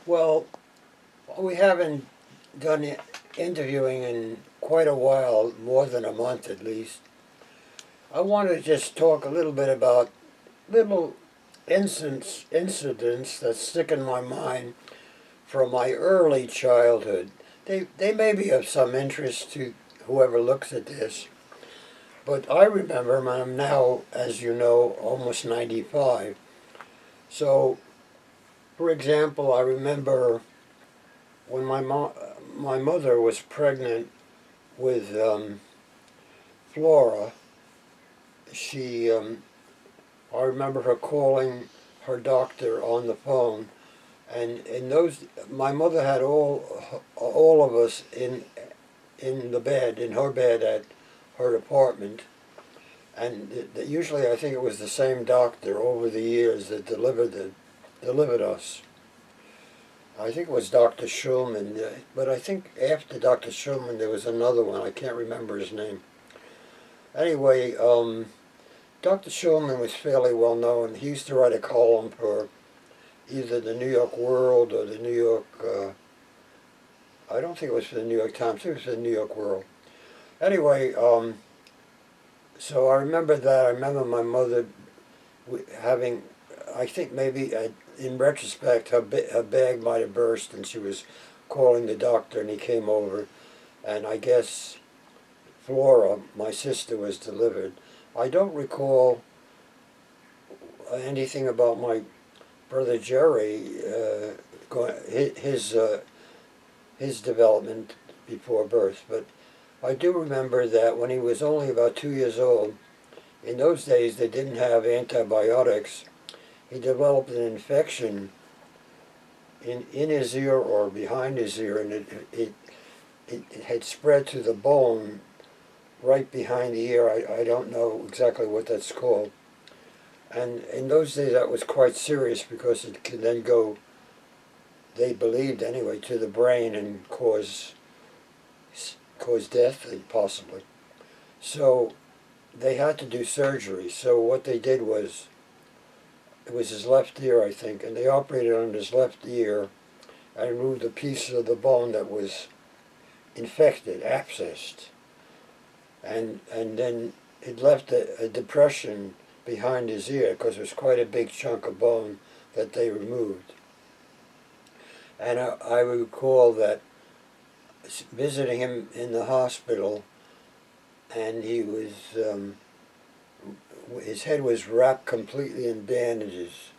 Well, we haven't done interviewing in quite a while, more than a month at least. I want to just talk a little bit about little incidents that stick in my mind from my early childhood. They may be of some interest to whoever looks at this, but I remember, and I'm now, as you know, almost 95. So, for example, I remember when my mother was pregnant with Flora. She I remember her calling her doctor on the phone, and in those my mother had all of us in the bed in her bed at her apartment, and usually I think it was the same doctor over the years that delivered us. I think it was Dr. Schulman, but I think after Dr. Schulman there was another one. I can't remember his name. Anyway, Dr. Schulman was fairly well known. He used to write a column for either the New York World or the New York. I don't think it was for the New York Times. It was for the New York World. Anyway, so I remember that. I remember my mother having. I think maybe in retrospect, her bag might have burst, and she was calling the doctor, and he came over, and I guess Flora, my sister, was delivered. I don't recall anything about my brother Jerry, his development before birth, but I do remember that when he was only about 2 years old, in those days they didn't have antibiotics. He developed an infection in his ear or behind his ear, and it had spread to the bone right behind the ear. I don't know exactly what that's called. And in those days that was quite serious because it could then go, they believed anyway, to the brain and cause death, possibly. So they had to do surgery. So what they did was, it was his left ear, I think, and they operated on his left ear and removed a piece of the bone that was infected, abscessed. And then it left a depression behind his ear because it was quite a big chunk of bone that they removed. And I recall that visiting him in the hospital, and he was his head was wrapped completely in bandages.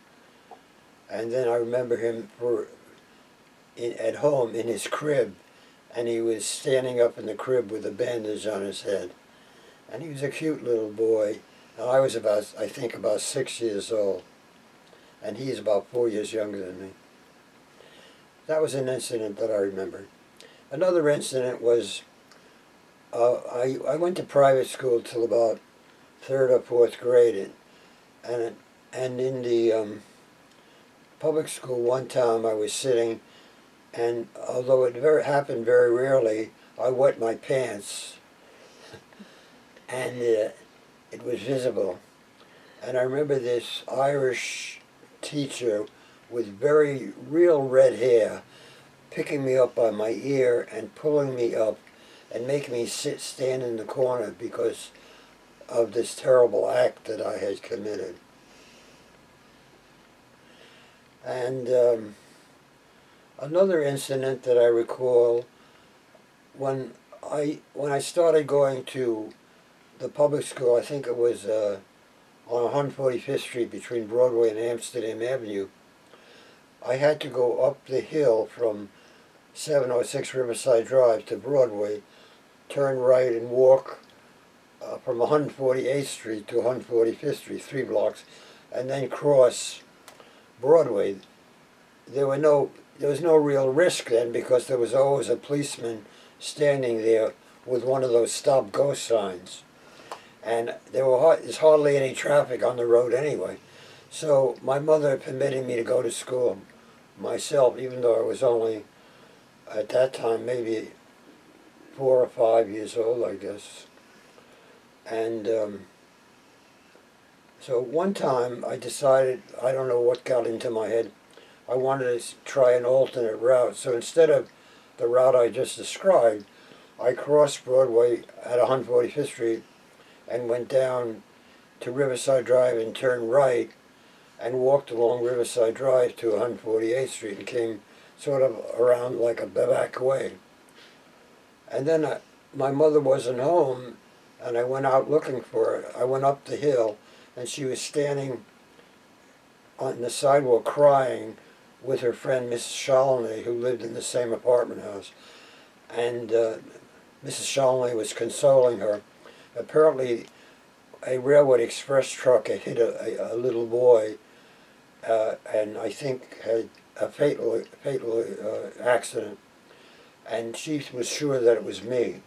And then I remember him at home in his crib, and he was standing up in the crib with a bandage on his head. And he was a cute little boy. And I was I think, about 6 years old. And he's about 4 years younger than me. That was an incident that I remember. Another incident was I went to private school till about third or fourth grade. And in the public school one time I was sitting, and although it happened very rarely, I wet my pants, and it was visible. And I remember this Irish teacher with very real red hair picking me up by my ear and pulling me up and making me stand in the corner because of this terrible act that I had committed. And another incident that I recall, when I started going to the public school, I think it was on 145th Street between Broadway and Amsterdam Avenue, I had to go up the hill from 706 Riverside Drive to Broadway, turn right and walk from 148th Street to 145th Street, 3 blocks, and then cross Broadway. There was no real risk then because there was always a policeman standing there with one of those stop-go signs. And there's hardly any traffic on the road anyway. So my mother permitted me to go to school myself, even though I was only, at that time, maybe 4 or 5 years old, I guess. And so one time I decided, I don't know what got into my head, I wanted to try an alternate route. So instead of the route I just described, I crossed Broadway at 145th Street and went down to Riverside Drive and turned right and walked along Riverside Drive to 148th Street and came sort of around like a back way. And then my mother wasn't home, and I went out looking for her. I went up the hill, and she was standing on the sidewalk crying with her friend Mrs. Shalney, who lived in the same apartment house. And Mrs. Shalney was consoling her. Apparently, a railway express truck had hit a little boy, and I think had a fatal accident. And she was sure that it was me.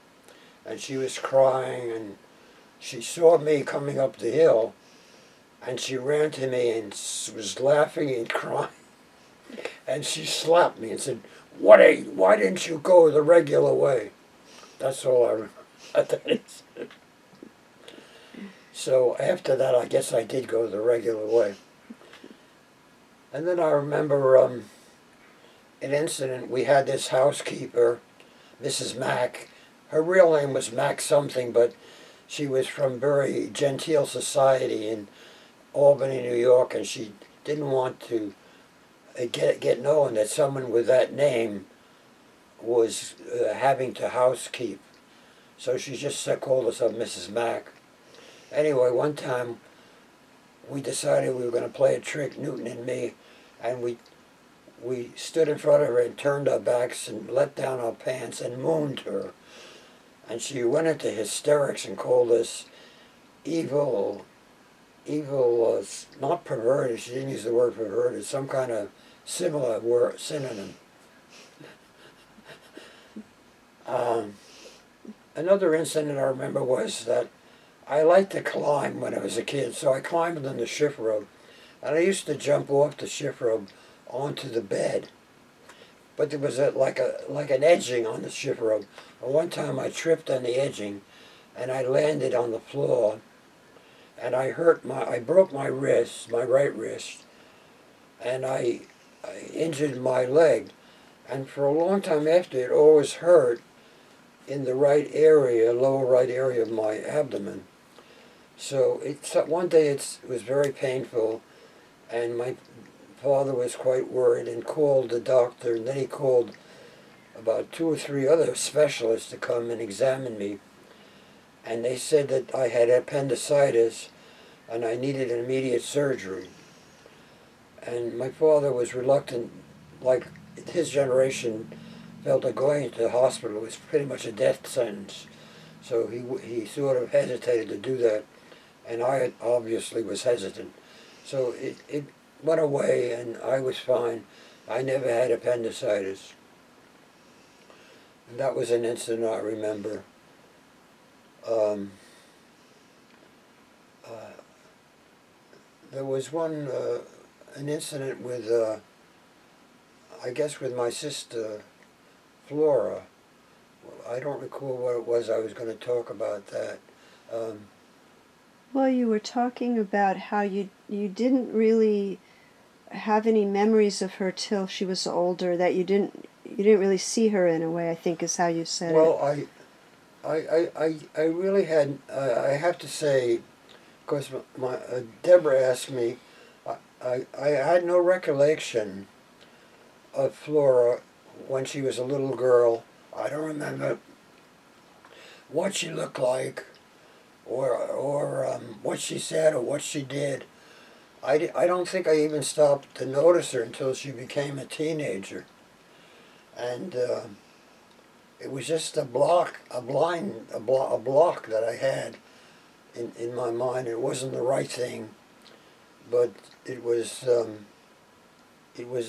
And she was crying, and she saw me coming up the hill, and she ran to me and was laughing and crying. And she slapped me and said, why didn't you go the regular way? That's all I remember. So after that, I guess I did go the regular way. And then I remember an incident. We had this housekeeper, Mrs. Mack. Her real name was Mack something, but she was from very genteel society in Albany, New York, and she didn't want to get known that someone with that name was having to housekeep. So she just called herself Mrs. Mack. Anyway, one time we decided we were going to play a trick, Newton and me, and we stood in front of her and turned our backs and let down our pants and mooned her. And she went into hysterics and called us evil, not perverted, she didn't use the word perverted, some kind of similar word, synonym. Another incident I remember was that I liked to climb when I was a kid, so I climbed on the shift rope. And I used to jump off the shift rope onto the bed. But there was like an edging on the shift rope. And one time I tripped on the edging, and I landed on the floor, and I broke my wrist, my right wrist, and I injured my leg. And for a long time after, it always hurt in the right area, lower right area of my abdomen. So one day it was very painful, and my father was quite worried and called the doctor, and then he called about 2 or 3 other specialists to come and examine me. And they said that I had appendicitis and I needed an immediate surgery. And my father was reluctant, like his generation felt that going to the hospital was pretty much a death sentence. So he sort of hesitated to do that, and I obviously was hesitant. So it went away and I was fine. I never had appendicitis. And that was an incident I remember. There was an incident with, I guess with my sister Flora. I don't recall what it was I was going to talk about that. Well, you were talking about how you didn't really have any memories of her till she was older, that you didn't really see her in a way, I think is how you said well, it. I really had, I have to say, because Deborah asked me, I had no recollection of Flora when she was a little girl. I don't remember what she looked like, or what she said, or what she did. I don't think I even stopped to notice her until she became a teenager. And it was just a block that I had in my mind. It wasn't the right thing, but it was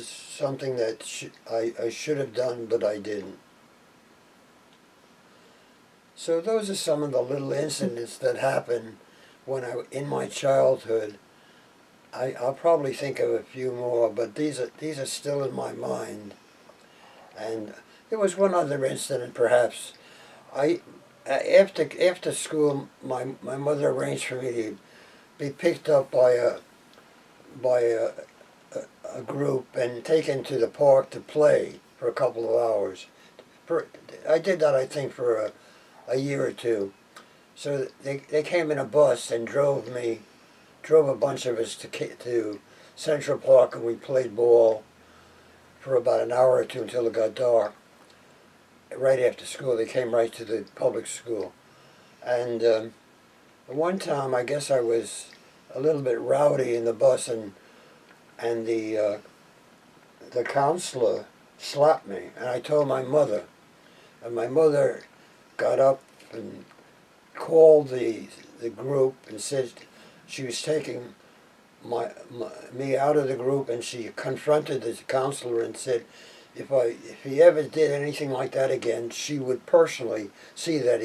something that I should have done, but I didn't. So those are some of the little incidents that happened in my childhood. I'll probably think of a few more, but these are still in my mind. And there was one other incident, perhaps. After school, my mother arranged for me to be picked up by a group and taken to the park to play for a couple of hours. I did that, I think, for a year or two. So they came in a bus and drove a bunch of us to Central Park, and we played ball for about an hour or two until it got dark. Right after school, they came right to the public school. And one time, I guess I was a little bit rowdy in the bus, and the counselor slapped me, and I told my mother, and my mother got up and called the group and said she was taking me out of the group, and she confronted the counselor and said if he ever did anything like that again, she would personally see that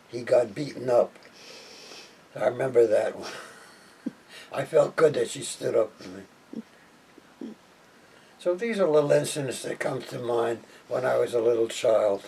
he got beaten up. I remember that one. I felt good that she stood up for me. So these are little incidents that come to mind when I was a little child.